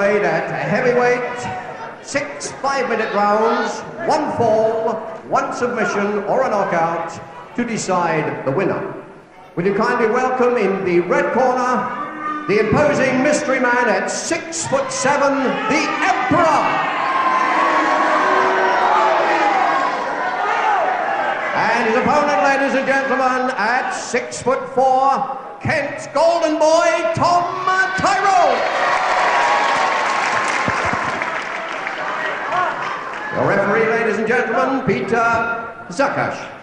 played at heavyweight, 6 5-minute rounds, 1 fall, 1 submission or a knockout to decide the winner. Will you kindly welcome in the red corner, the imposing mystery man at 6'7", the Emperor. And his opponent, ladies and gentlemen, at 6'4", Kent's golden boy, Tom Tyrone. Your referee, ladies and gentlemen, Peter Zakash.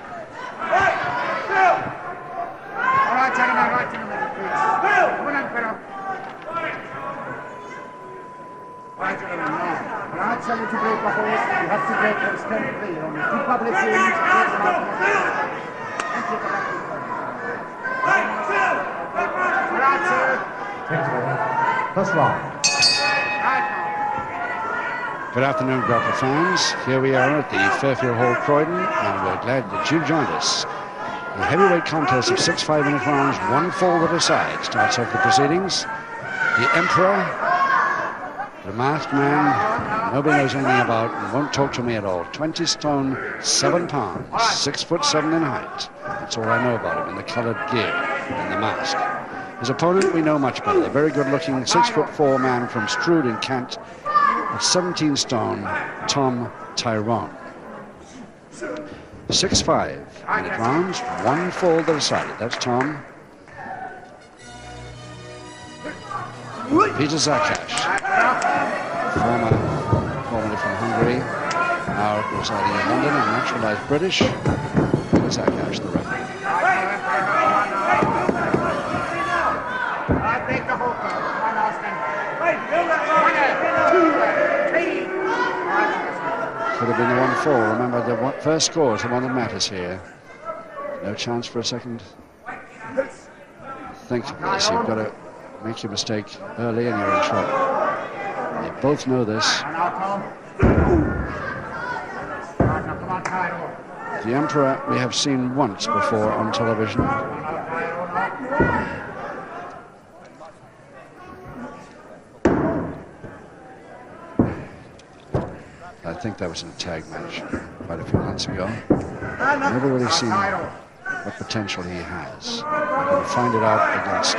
First round. Good afternoon, Grapple fans. Here we are at the Fairfield Hall, Croydon, and we're glad that you've joined us. The heavyweight contest of 6 5-minute rounds, 1 fall to decide, starts off the proceedings. The Emperor, the masked man, nobody knows anything about and won't talk to me at all. 20 stone, 7 pounds, 6'7" in height. That's all I know about him, in the coloured gear and the mask. His opponent we know much better, the very good-looking 6'4" man from Strood in Kent, at 17 stone, Tom Tyrone. 6 5-minute rounds, 1 fall to decide. That's Tom. Peter Zakash, formerly from Hungary, now residing in London and naturalized British. Peter Zakash, the referee. Could have been the 1 fall. Remember, the first score is the one that matters here. No chance for a second. Think of this. You've got to make your mistake early and you're in trouble. They both know this. The Emperor we have seen once before on television. I think that was in a tag match quite a few months ago. Never really seen what potential he has. We're going to find it out against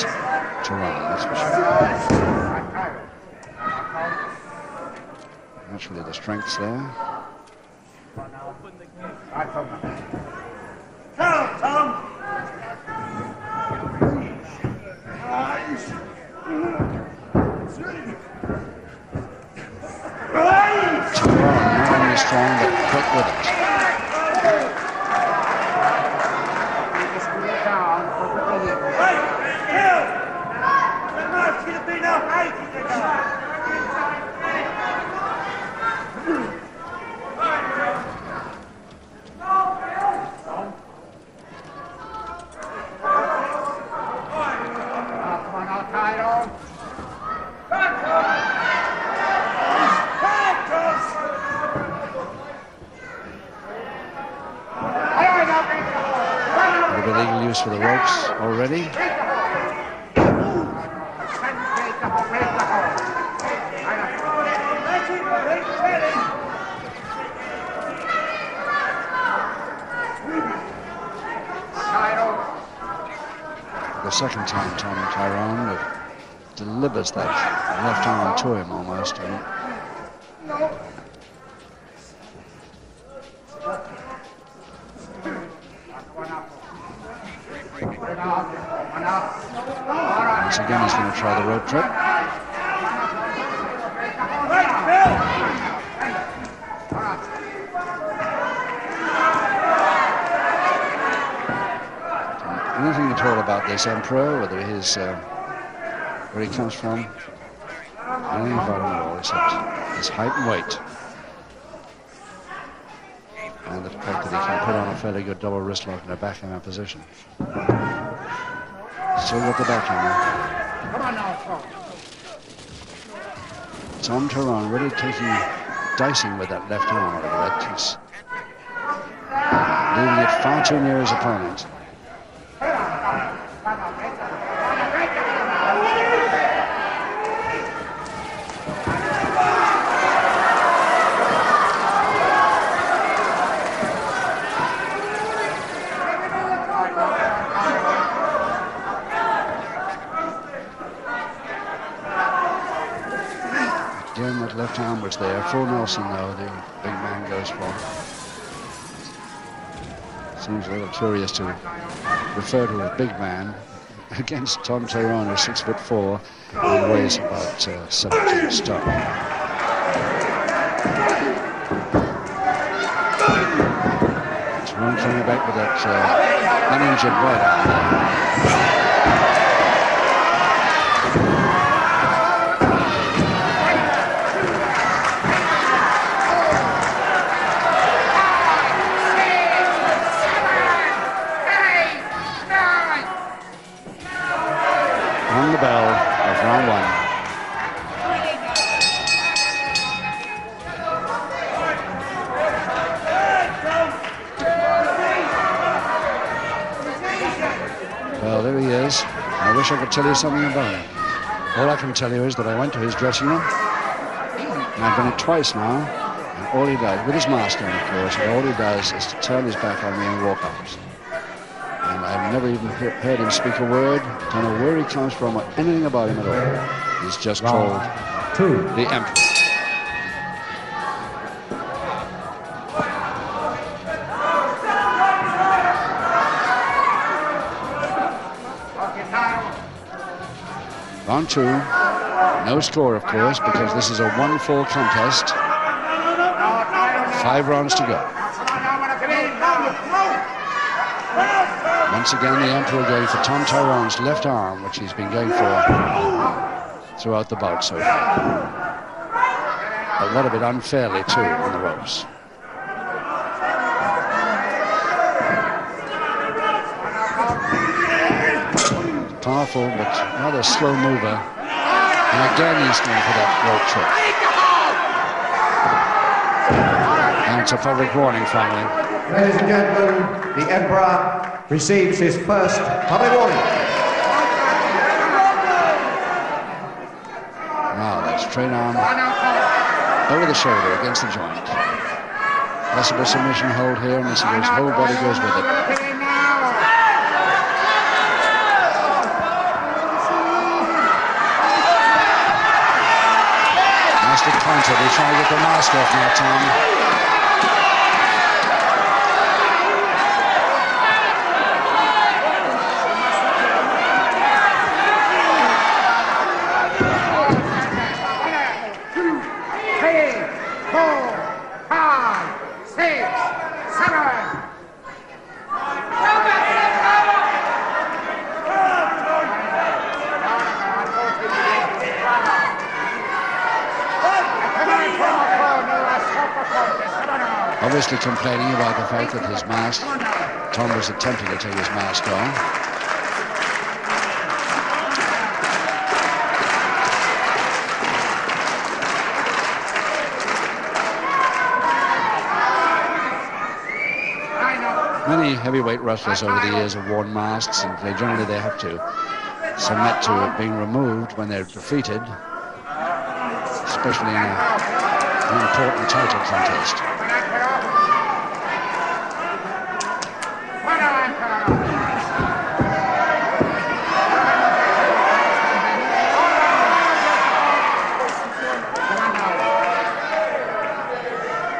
Tyrone, that's for sure. Naturally, the strength's there. Tyrone, not only strong, but quick with it. Illegal use for the ropes already. The second time Tom Tyrone delivers that left arm to him almost. Once again, he's going to try the rope trip. Anything at all about this Emperor, whether his where he comes from, anything about him at all except his height and weight, and the fact that he can put on a fairly good double wrist lock in a backhand position. Still with the backhand. Tom Tyrone really dicing with that left arm a little bit. He's leaving it far too near his opponent. left arm was there. Full Nelson, though, the big man goes for. Seems a little curious to refer to a big man against Tom Tyrone, who's 6'4" and weighs about 17 stone. Tyrone coming back with that uninjured right arm there. On the bell of round 1. Well, there he is. I wish I could tell you something about him. All I can tell you is that I went to his dressing room, and I've done it twice now, and all he does, with his mask on, of course, and all he does is to turn his back on me and walk out. And I've never even heard him speak a word. Don't know where he comes from or anything about him at all. He's just called the Emperor. Round 2. No score, of course, because this is a 1-fall contest. 5 rounds to go. Once again, the Emperor going for Tom Tyrone's left arm, which he's been going for throughout the bout so far. A lot of it unfairly, too, on the ropes. Powerful, but rather slow mover. And again, he's going for that rope trick. And it's a public warning, finally. Ladies and gentlemen, the Emperor receives his first public warning. Now that's straight arm over the shoulder against the joint. Possible submission hold here, and this goes, whole body goes with it. Master counter. They try to get the mask off now, Tom. Obviously complaining about the fact that his mask, Tom was attempting to take his mask off. Many heavyweight wrestlers over the years have worn masks, and they generally have to submit to it being removed when they're defeated, especially in an important title contest.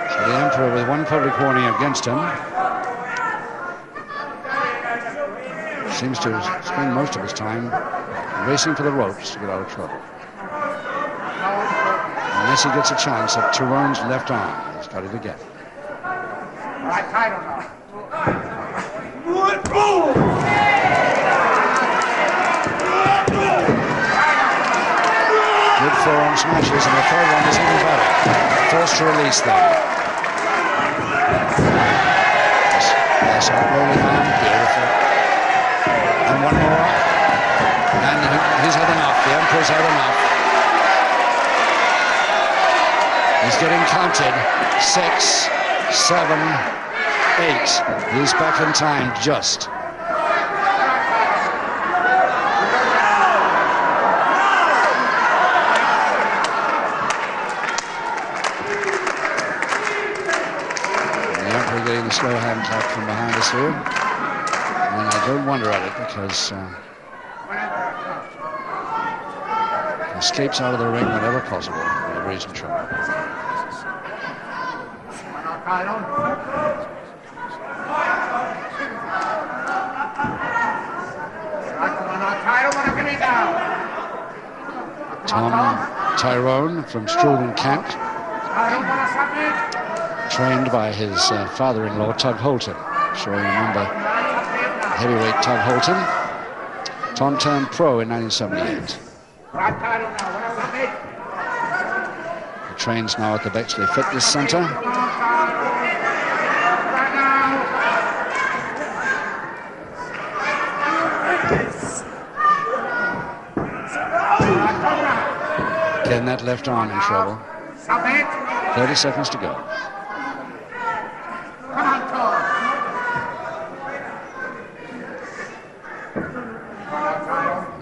So the Emperor with one public warning against him. Seems to spend most of his time racing for the ropes to get out of trouble. Unless he gets a chance at Tyrone's left arm. He's got it again. Good forearm smashes, and the third one is even better. Forced to release them. Yes, rolling arm, beautiful. And one more. And he's had enough. The Emperor's had enough. He's getting counted. 6, 7, 8. He's back in time just. The Emperor getting the slow hand clap from behind us here. And I don't wonder at it, because he escapes out of the ring whenever possible, whenever he's in trouble. Tom Tyrone from Stroud in Kent, trained by his father-in-law, Tug Holton. I'm sure you remember heavyweight Tug Holton. Tom turned pro in 1978. He trains now at the Bexley Fitness Centre. Again, that left arm in trouble. 30 seconds to go.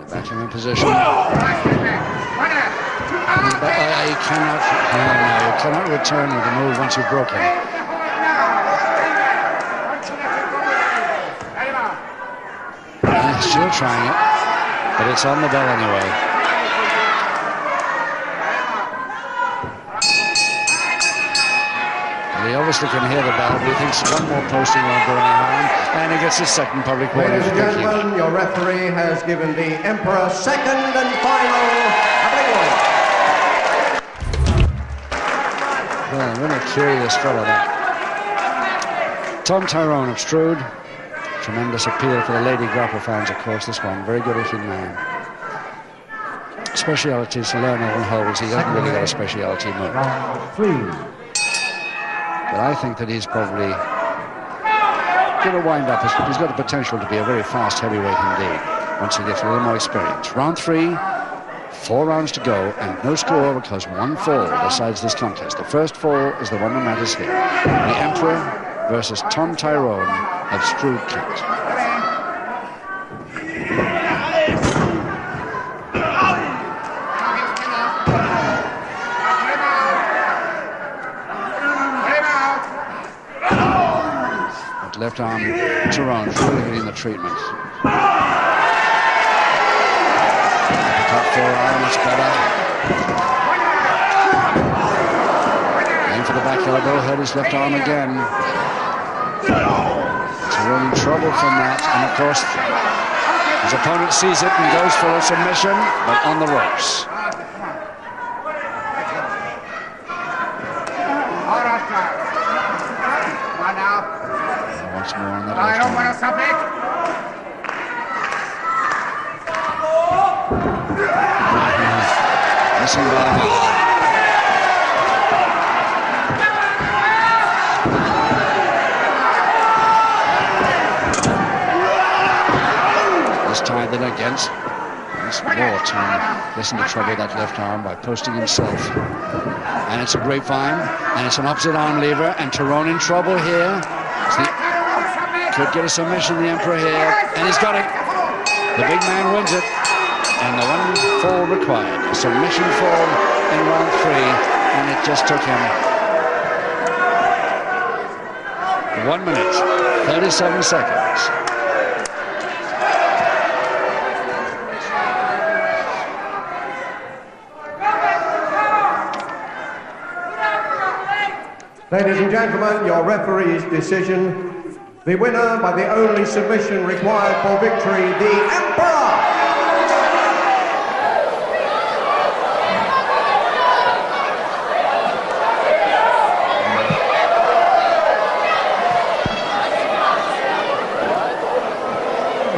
Back him in position. He cannot return with the move once you've broken. He's still trying it, but it's on the bell anyway. He obviously can hear the bell, but he thinks one more posting won't do any harm, and he gets his second public warning. Ladies and gentlemen, your referee has given the Emperor second and final public warning. Well, I'm going to carry this fellow there. Tom Tyrone of Stroud. Tremendous appeal for the lady grapple fans, of course, this one. Very good-looking man. Specialities to learn all holds. He hasn't really got a speciality move. But I think that he's probably going to wind up. He's got the potential to be a very fast heavyweight indeed, once he gets a little more experience. Round 3, 4 rounds to go, and no score because one fall decides this contest. The first fall is the one that matters here. The Emperor versus Tom Tyrone of Stroud Kent. Left arm, Tyrone really getting the treatment. Top forearm, it's better. Aim for the back elbow, hurt his left arm again. Tyrone in trouble from that, and of course, his opponent sees it and goes for a submission, but on the ropes. Once more on that left arm. Missing by a bit. This time then against Ward to listen to trouble that left arm by posting himself. And it's a grapevine, and it's an opposite arm lever, and Tyrone in trouble here. Could get a submission, the Emperor here, and he's got it. The big man wins it, and the one fall required. A submission fall in round 3, and it just took him 1 minute, 37 seconds. Ladies and gentlemen, your referee's decision. The winner by the only submission required for victory, the Emperor!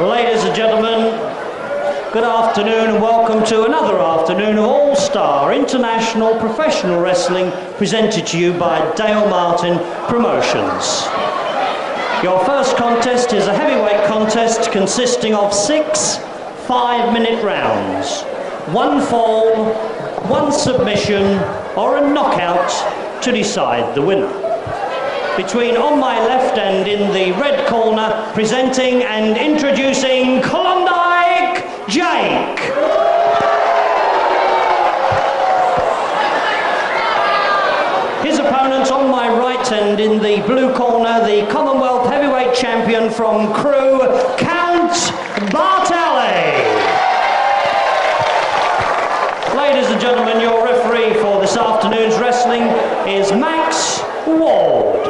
Ladies and gentlemen, good afternoon and welcome to another afternoon of All-Star International Professional Wrestling presented to you by Dale Martin Promotions. Your first contest is a heavyweight contest consisting of 6 5-minute rounds. 1 fall, 1 submission or a knockout to decide the winner. Between on my left and in the red corner, presenting and introducing Klondike Jake. His opponent on my right and in the blue corner, the Commonwealth Heavyweight Champion from Crewe, Count Bartelli. Ladies and gentlemen, your referee for this afternoon's wrestling is Max Ward.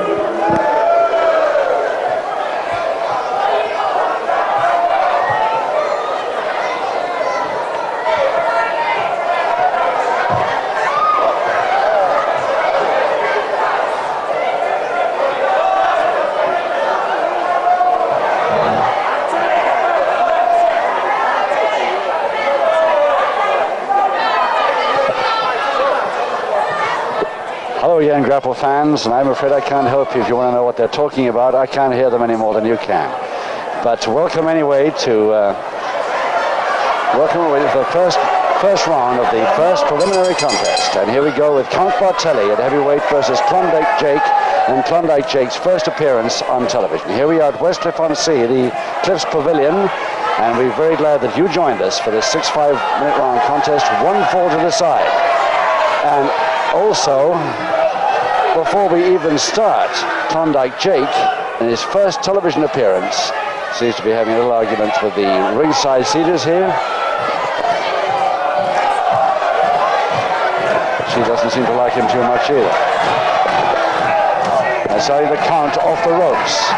Hello again, grapple fans, and I'm afraid I can't help you if you want to know what they're talking about. I can't hear them any more than you can. But welcome anyway to the first round of the first preliminary contest. And here we go with Count Bartelli at heavyweight versus Klondike Jake, and Klondike Jake's first appearance on television. Here we are at Westcliff-on-Sea, the Cliffs Pavilion, and we're very glad that you joined us for this 6-5-minute round contest, 1-4 to decide. And also, before we even start, Klondike Jake, in his first television appearance, seems to be having a little argument with the ringside seaters here. She doesn't seem to like him too much either. And starting the count off the ropes.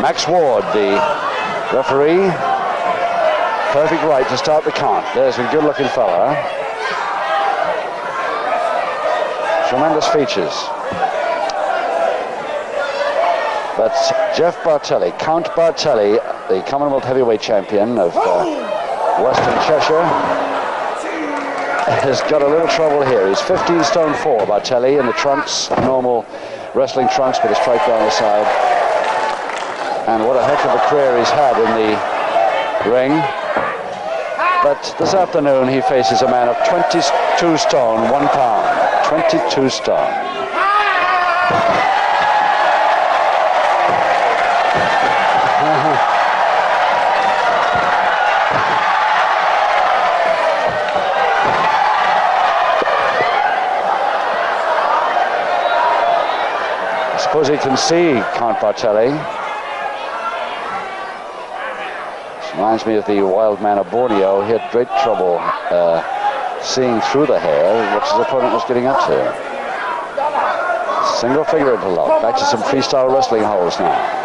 Max Ward, the referee. Perfect right to start the count. There's a good-looking fella. Tremendous features. But Jeff Bartelli, Count Bartelli, the Commonwealth Heavyweight Champion of Western Cheshire, has got a little trouble here. He's 15 stone 4, Bartelli, in the trunks, normal wrestling trunks with a stripe down the side. And what a heck of a career he's had in the ring. But this afternoon he faces a man of 22 stone 1 pound. 22 stone. I suppose he can see Count Bartelli. Reminds me of the wild man of Borneo. He had great trouble seeing through the hair what his opponent was getting up to. Single figure interlock. Back to some freestyle wrestling holds now.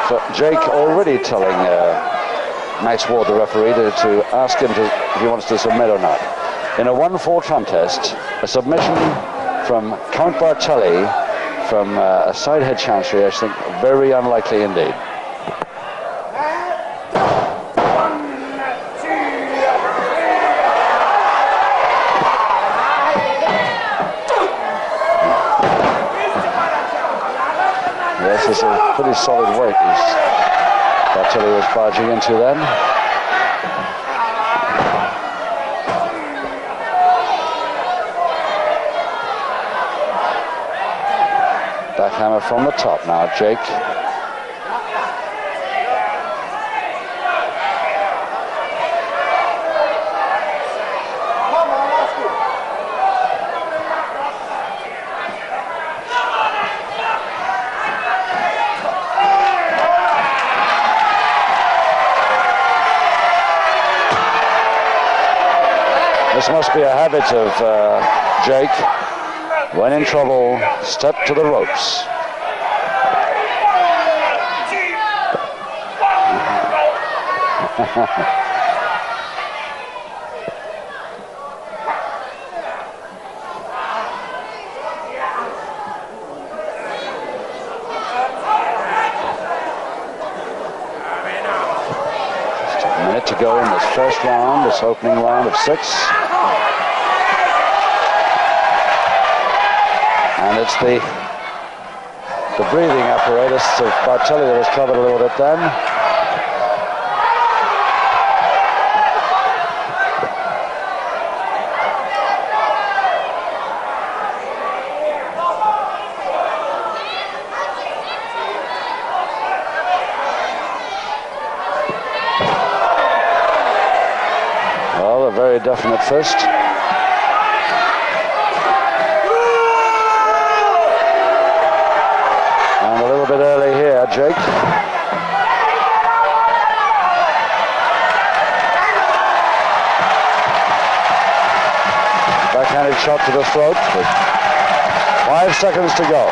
So Jake already telling Max Ward, the referee, to ask him if he wants to submit or not. In a 1-4 contest, a submission from Count Bartelli from a side head chancery, I think, very unlikely indeed. This is a pretty solid weight Bartelli was barging into then. Backhammer from the top now, Jake. This must be a habit of Jake. When in trouble, step to the ropes. Just a minute to go in this first round, this opening round of 6. And it's the breathing apparatus of Bartelli that was covered a little bit then. definite fist. And a little bit early here, Jake. Backhanded shot to the throat with 5 seconds to go.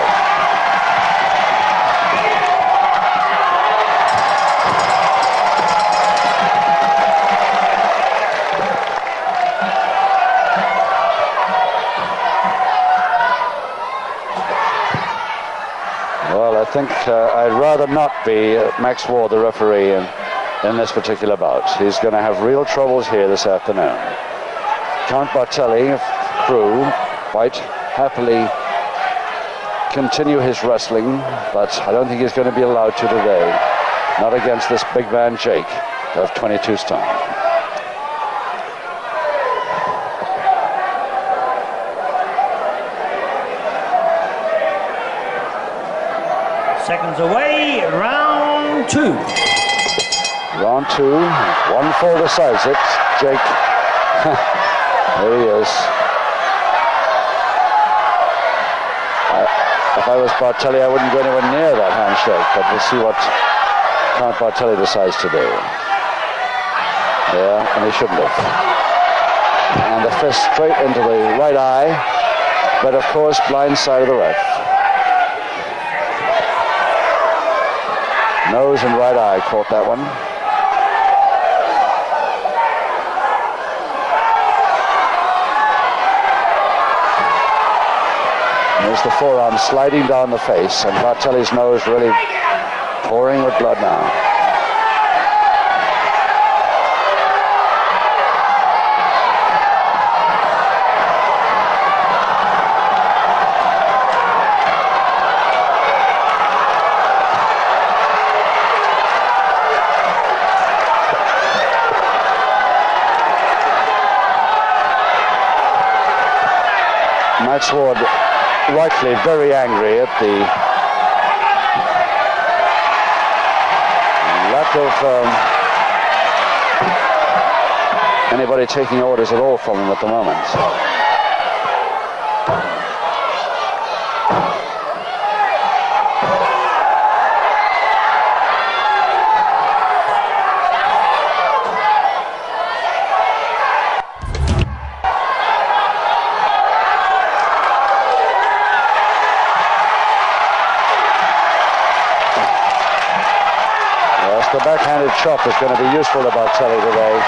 Well, I think I'd rather not be Max Ward, the referee, in this particular bout. He's going to have real troubles here this afternoon. Count Bartelli, crew, quite happily continue his wrestling, but I don't think he's going to be allowed to today. Not against this big man, Jake, of 22 stone. Seconds away, round 2. Round 2, 1-4 decides it. Jake, there he is. If I was Bartelli, I wouldn't go anywhere near that handshake, but we'll see what Count Bartelli decides to do. Yeah, and he shouldn't have. And the fist straight into the right eye, but of course, blind side of the ref. Nose and right eye caught that one. There's the forearm sliding down the face, and Bartelli's nose really pouring with blood now. Max Ward rightly very angry at the lack of anybody taking orders at all from him at the moment. The backhanded chop is going to be useful to Bartelli today.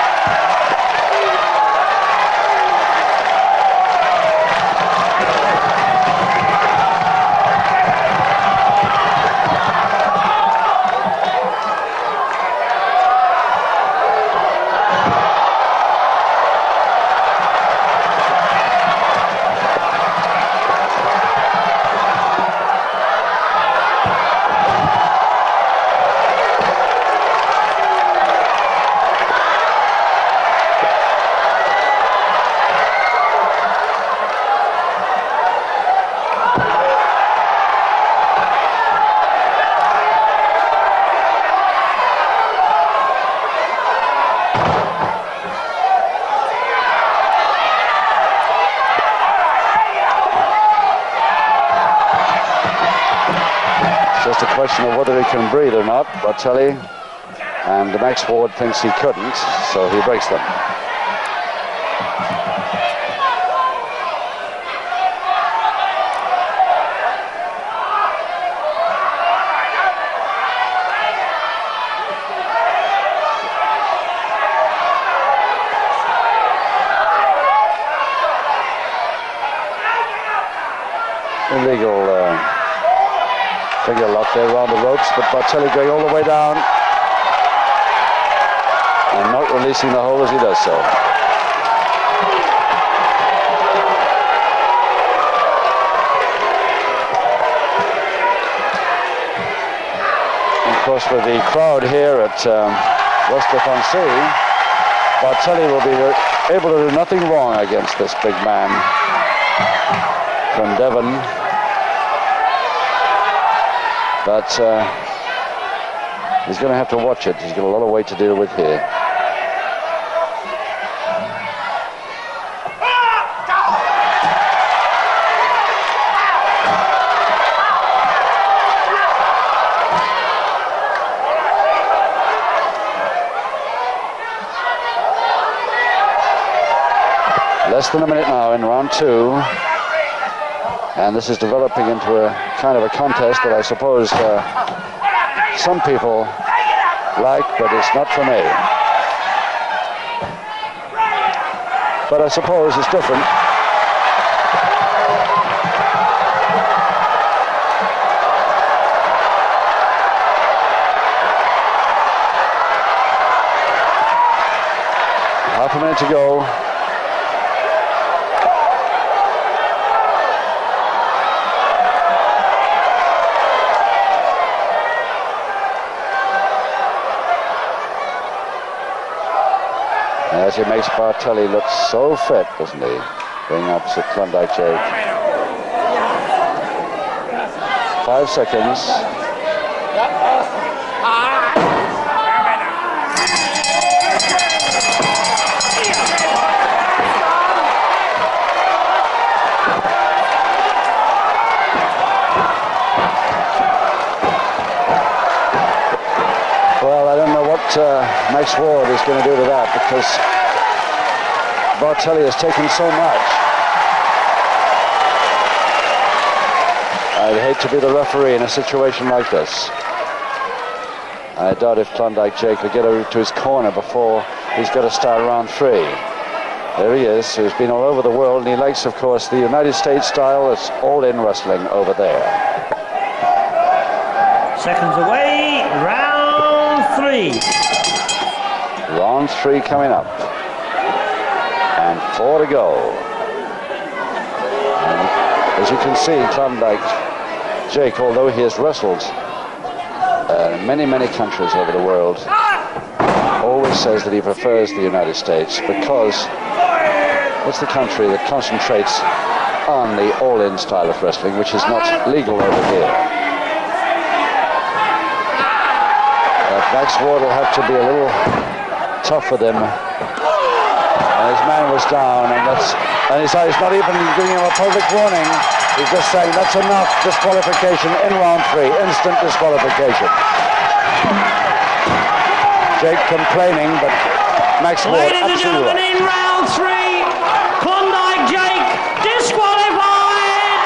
Just a question of whether he can breathe or not, Bartelli, and Max Ward thinks he couldn't, so he breaks them. Illegal finger lock there around the ropes, but Bartelli going all the way down and not releasing the hold as he does so. And of course, with the crowd here at West-de-Foncy, Bartelli will be able to do nothing wrong against this big man from Devon. But he's going to have to watch it. He's got a lot of weight to deal with here. Less than a minute now in round 2. And this is developing into a kind of a contest that I suppose some people like, but it's not for me. But I suppose it's different. Half a minute to go. As he makes Bartelli look so fit, doesn't he? Being opposite Klondike Jake. 5 seconds. Well, I don't know what Max Ward is going to do to that, because Bartelli has taken so much. I'd hate to be the referee in a situation like this. I doubt if Klondike Jake will get over to his corner before he's got to start round 3. There he is. He's been all over the world, and he likes, of course, the United States style. It's all-in wrestling over there. Seconds away, round 3. Round 3 coming up. And 4 to go. And as you can see, Klondike Jake, although he has wrestled in many, many countries over the world, always says that he prefers the United States because it's the country that concentrates on the all-in style of wrestling, which is not legal over here. But Max Ward will have to be a little tough with him. And his man was down, and he's not even giving him a public warning. He's just saying that's enough. Disqualification in round 3. Instant disqualification. Jake complaining, but Max Ward Ladies and gentlemen, in round 3, Klondike Jake disqualified.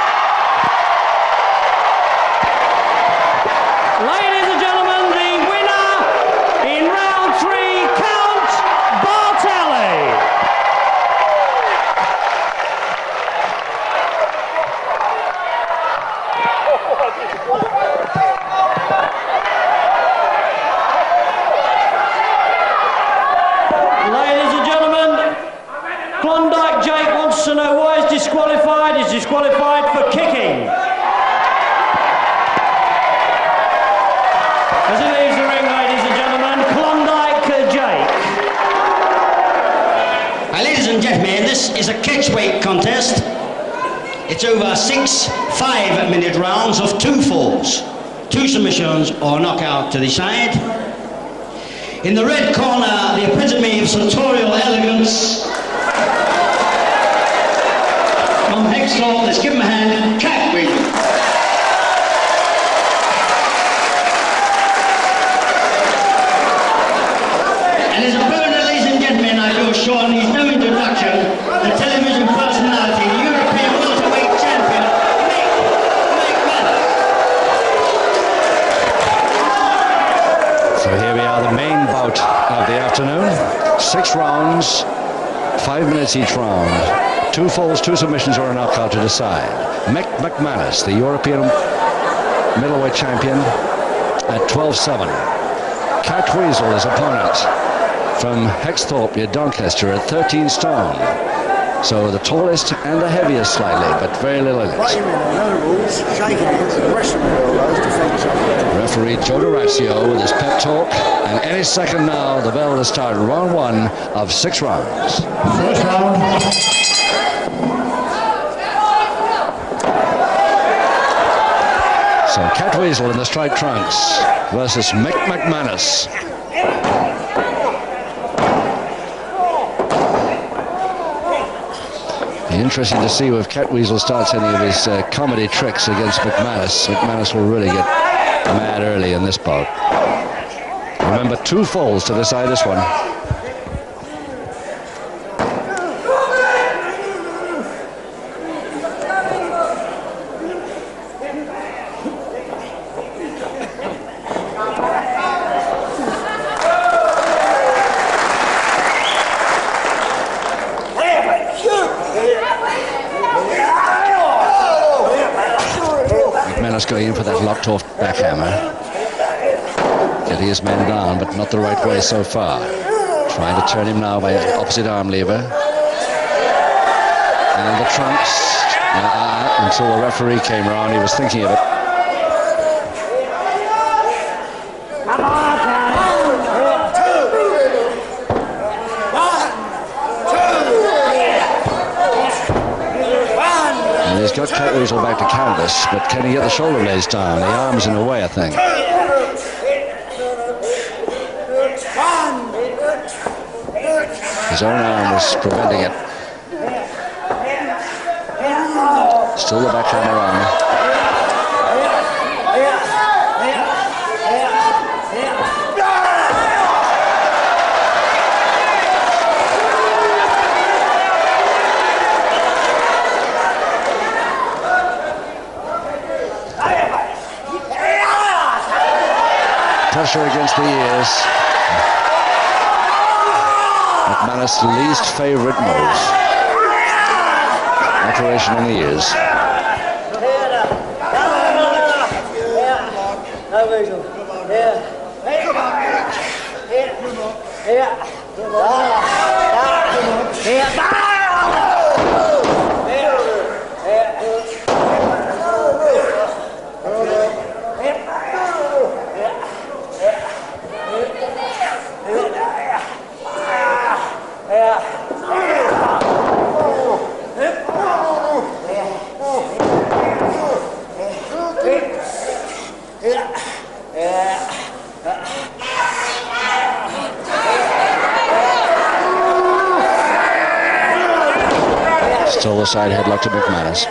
Ladies and gentlemen, the winner in round 3, Count Bartelli. Ladies and gentlemen, Klondike Jake wants to know why he's disqualified. He's disqualified for kicking. As he leaves the ring, ladies and gentlemen, Klondike Jake. Ladies and gentlemen, this is a catchweight contest. It's over 6 5-minute rounds of 2 falls, 2 submissions or knockout to decide. In the red corner, the epitome of sartorial elegance. From Hextall, let's give him a hand, Cat Weasel. And as a burner, ladies and gentlemen, I feel sure needs no introduction, the television personality, the European welterweight champion, Mick McManus. So here we are, the main bout of the afternoon. 6 rounds, 5 minutes each round. 2 falls, 2 submissions, or a knockout to decide. Mick McManus, the European middleweight champion, at 12-7. Cat Weasel, his opponent, from Hexthorpe, Doncaster, at 13 stone. So the tallest and the heaviest slightly, but very little in it. Referee Joe D'Orazio with his pep talk, and any second now the bell to start round 1 of 6 rounds. First round. So Cat Weasel in the striped trunks versus Mick McManus. Be interesting to see if Cat Weasel starts any of his comedy tricks against McManus. McManus will really get mad early in this bout. Remember, 2 falls to decide this one. McManus going in for that locked-off backhammer. Getting his men down, but not the right way so far. Trying to turn him now by opposite arm lever. And the trunks. Until the referee came around, he was thinking of it. And he's got Catweasel back to canvas, but can he get the shoulder blades down? The arm's in the way, I think. His own arm was preventing it. Still the backhammer on. Pressure against the ears. McManus' least favorite move. Operation on the ears. Still the side headlock to McManus.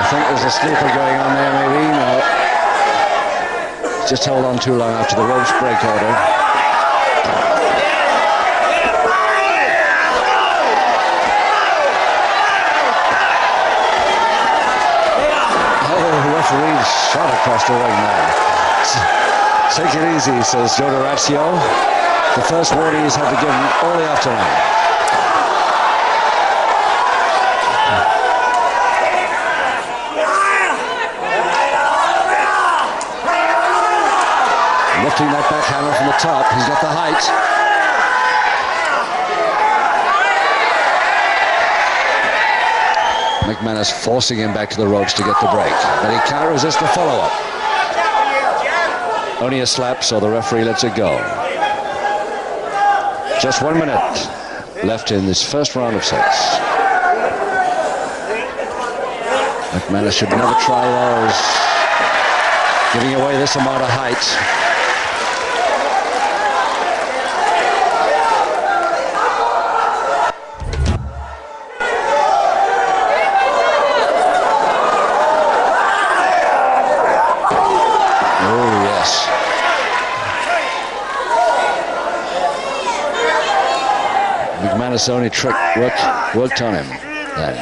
I think there's a sleeper going on there, maybe. No. Just held on too long after the ropes break order. Referee shot across the ring now. Take it easy, says Joe D'Orazio. The first warning he's had to give him all the afternoon. Lifting that backhammer from the top. He's got the height. McManus forcing him back to the ropes to get the break, but he can't resist the follow-up. Only a slap, so the referee lets it go. Just 1 minute left in this first round of 6. McManus should never try those, giving away this amount of height. McManus' only trick worked on him then,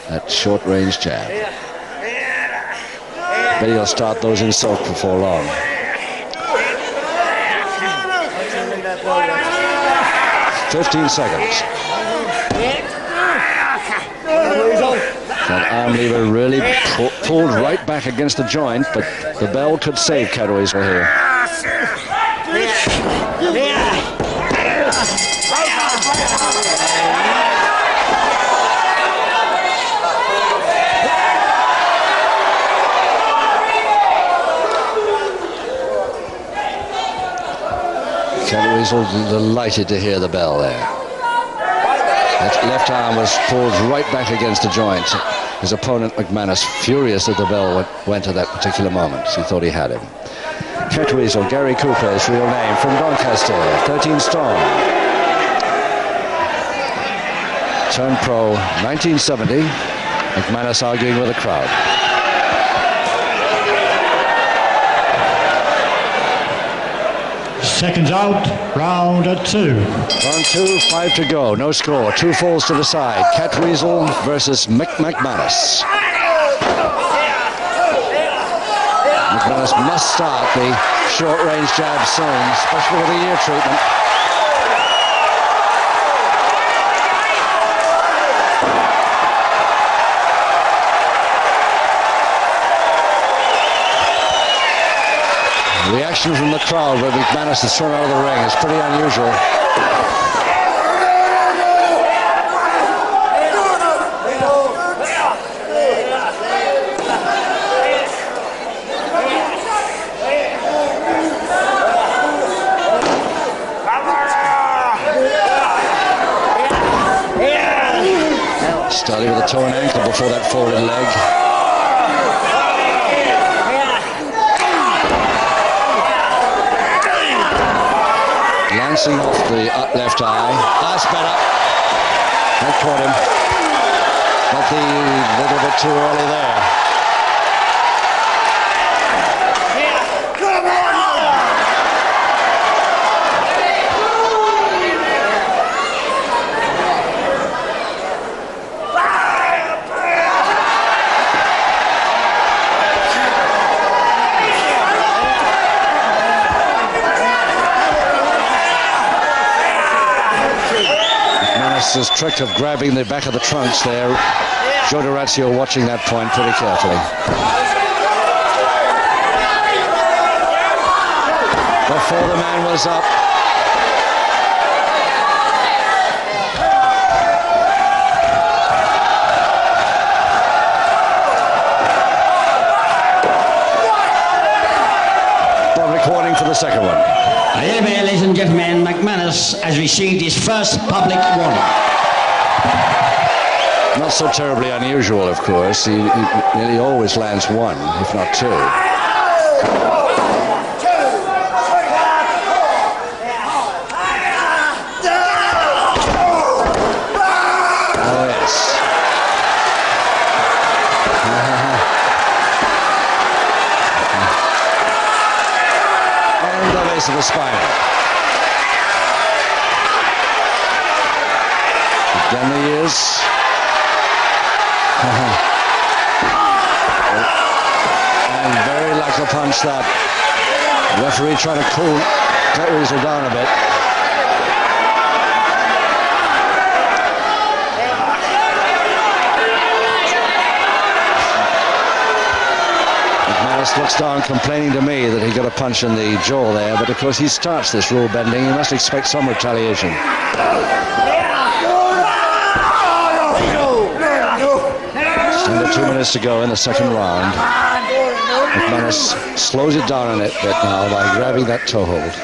that short-range jab. But he'll start those in soak before long. "15 seconds. That arm lever really pulled right back against the joint, but the bell could save Catweasel here. Catweasel delighted to hear the bell there. That left arm was pulled right back against the joint. His opponent, McManus, furious that the bell went at that particular moment. He thought he had him. Catweasel, Gary Cooper, his real name, from Doncaster, 13 stone. Turned pro 1970. McManus arguing with the crowd. seconds out, round 2. Round 2, 5 to go, no score, 2 falls to the side. Catweasel versus Mick McManus. McManus must start the short-range jab soon, especially with the ear treatment. Reaction from the crowd where McManus is thrown out of the ring is pretty unusual. Starting with a toe and ankle before that folded leg. Glancing off the left eye. That's better. That caught him. But a little bit too early there. His trick of grabbing the back of the trunks there. Joe D'Orazio watching that point pretty carefully. Before the man was up. Public warning for the second one. Here, ladies and gentlemen, McManus has received his first public warning. Not so terribly unusual, of course. He nearly always lands one, if not two. Oh, yes. And the base of the spine. Again the ears. And very lucky punch that. Referee trying to cool Catweasel down a bit. McManus looks down complaining to me that he got a punch in the jaw there, but of course he starts this rule bending. He must expect some retaliation. Under 2 minutes to go in the second round. McManus slows it down a bit now by grabbing that toe hold.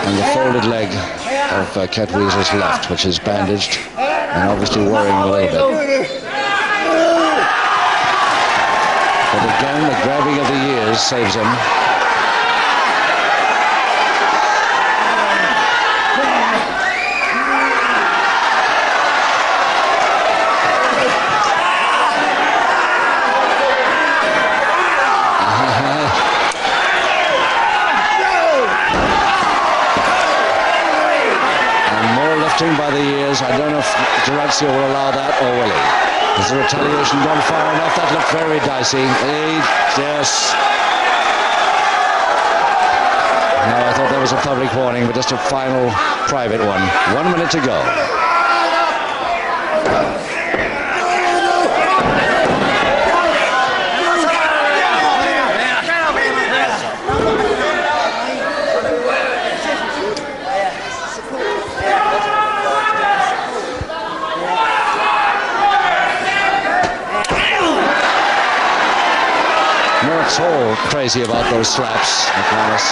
And the folded leg of Catweasel's left, which is bandaged and obviously worrying a little bit. But again, the grabbing of the ears saves him. By the ears. I don't know if D'Orazio will allow that or will he? Has the retaliation gone far enough? That looked very dicey. Yes. No, I thought that was a public warning, but just a final private one. 1 minute to go. Not at all crazy about those slaps, McManus.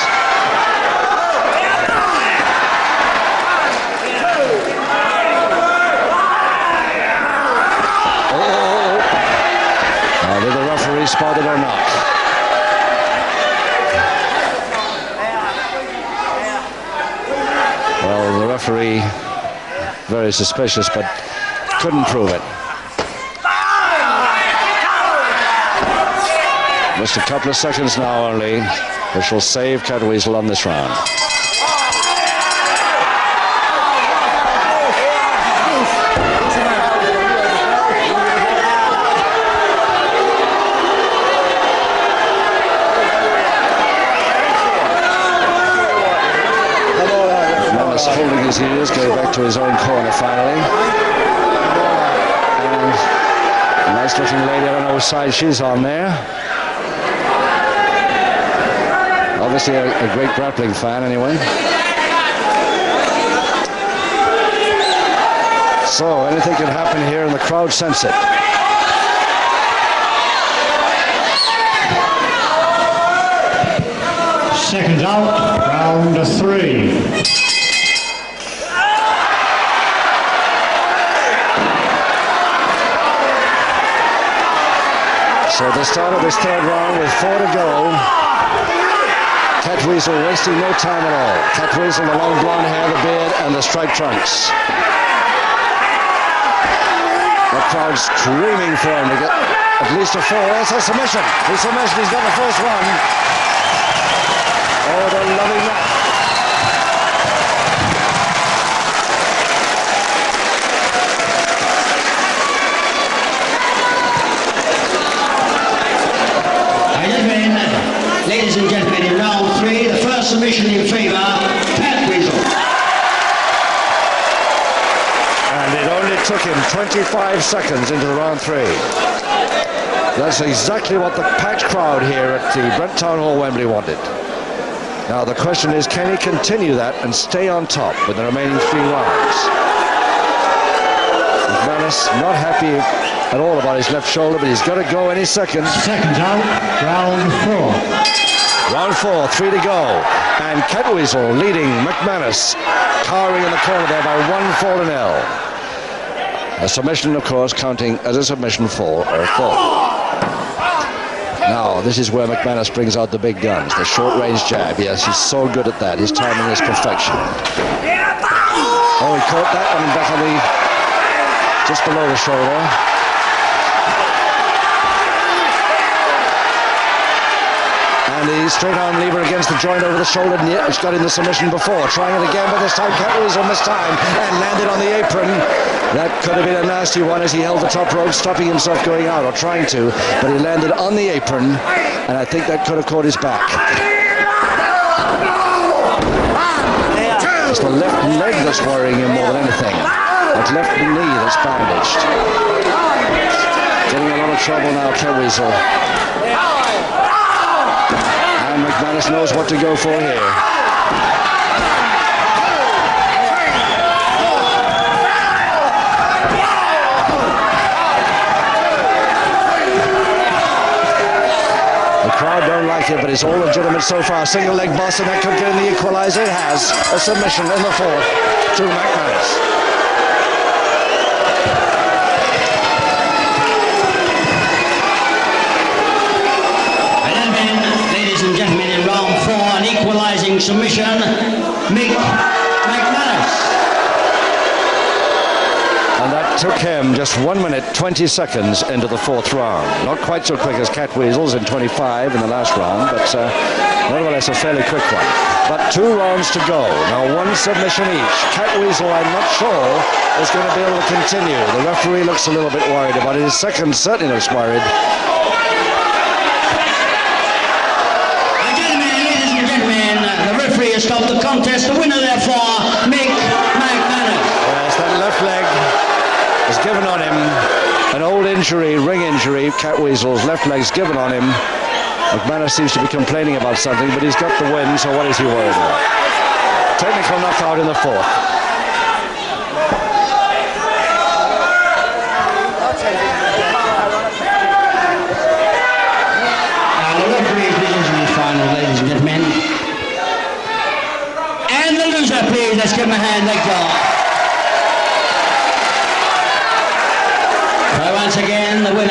Oh! Now, did the referee spot it or not? Well, the referee, very suspicious, but couldn't prove it. Missed a couple of seconds now only, which will save Catweasel on this round. McManus holding his ears, going back to his own corner finally. And a nice looking lady, I don't know which side she's on there. Obviously a great grappling fan anyway. So anything can happen here and the crowd sense it. Seconds out, round 3. So the start of this third round with 4 to go. Catweasel wasting no time at all. Catweasel, the long blonde hair, the beard, and the striped trunks. The crowd screaming for him to get at least a 4. It's a submission. He's submission. He's got the first one. Oh, they're loving that. Ladies and gentlemen, in round 3, the first submission in favour, Catweasel. And it only took him 25 seconds into round 3. That's exactly what the packed crowd here at the Brent Town Hall, Wembley wanted. Now the question is, can he continue that and stay on top with the remaining 3 rounds? McManus not happy at all about his left shoulder, but he's got to go any second. Seconds out, round 4. Round 4, 3 to go. And Catweasel leading McManus, cowering in the corner there by 1 fall to 0. A submission, of course, counting as a submission 4 or 4. Now, this is where McManus brings out the big guns, the short-range jab. Yes, he's so good at that. His timing is perfection. Oh, he caught that one back on the, just below the shoulder. And the straight arm lever against the joint over the shoulder. It's got in the submission before. Trying it again, but this time Catweasel missed time and landed on the apron. That could have been a nasty one as he held the top rope, stopping himself going out, or trying to. But he landed on the apron, and I think that could have caught his back. It's the left leg that's worrying him more than anything. That left knee that's bandaged. Getting a lot of trouble now, Catweasel. And McManus knows what to go for here. The crowd don't like it, but it's all legitimate so far. Single leg bust, and that could get in the equalizer. It has a submission in the 4th to McManus. Equalising submission, Mick McManus. And that took him just 1 minute, 20 seconds into the 4th round. Not quite so quick as Catweasel's in 25 in the last round, but nevertheless a fairly quick one. But 2 rounds to go. Now 1 submission each. Catweasel, I'm not sure, is going to be able to continue. The referee looks a little bit worried about it. His second certainly looks worried. Stop the contest. The winner, therefore, Mick McManus. Yes, that left leg is given on him. An old injury, ring injury. Catweasel's left leg's given on him. McManus seems to be complaining about something, but he's got the win, so what is he worried about? Technical knockout in the 4th. Now the referee is in the final, ladies and gentlemen. And the loser, please, let's give him a hand, thank God. So once again, the winner.